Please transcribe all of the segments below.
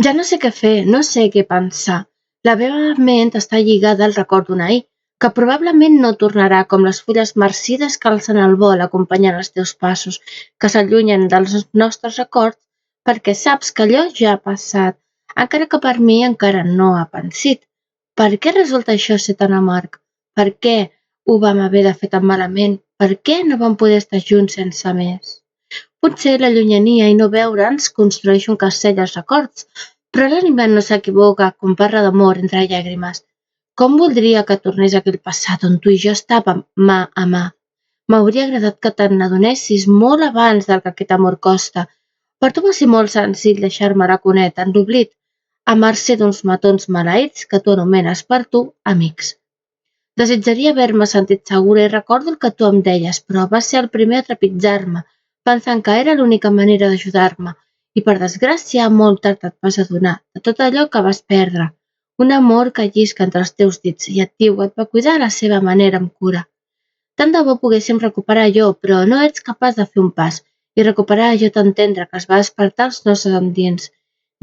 Ja no sé què fer, no sé què pensar. La meva ment està lligada al record d'un ahir, que probablement no tornarà com les fulles marcides que alcen el vol acompanyant els teus passos, que s'allunyen dels nostres records perquè saps que allò ja ha passat, encara que per mi encara no ha pensit. Per què resulta això ser tan amarg? Per què ho vam haver de fer tan malament? Per què no vam poder estar junts sense més? Potser la llunyania i no veure'ns construeix un castell als records, però l'animal no s'equivoca quan parla d'amor entre llàgrimes. Com voldria que tornés aquell passat on tu i jo estàvem mà a mà. M'hauria agradat que te n'adonessis molt abans del que aquest amor costa. Per tu va ser molt senzill deixar-me a la cuneta, en l'oblit, a mercè d'uns matons maleïts que tu anomenes per tu amics. Desitjaria haver-me sentit segura i recordo el que tu em deies, però va ser el primer a trepitjar-me, pensant que era l'única manera d'ajudar-me. I per desgràcia, molt tard et vas adonar de tot allò que vas perdre. Un amor que llisca entre els teus dits i et diu et va cuidar a la seva manera amb cura. Tant de bo poguéssim recuperar allò, però no ets capaç de fer un pas i recuperar allò tan tendre que es va despertar als nostres endins.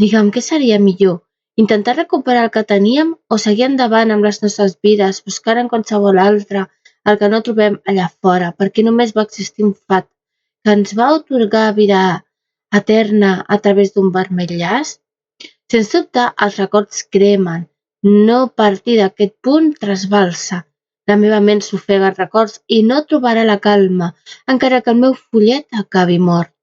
Digue'm, què seria millor? Intentar recuperar el que teníem o seguir endavant amb les nostres vides, buscant en qualsevol altre el que no trobem allà fora, perquè només va existir un fat que ens va atorgar vida eterna a través d'un vermell llaç? Sens dubte, els records cremen. No partir d'aquest punt trasbalsa. La meva ment s'ofega als records i no trobarà la calma, encara que el meu follet acabi mort.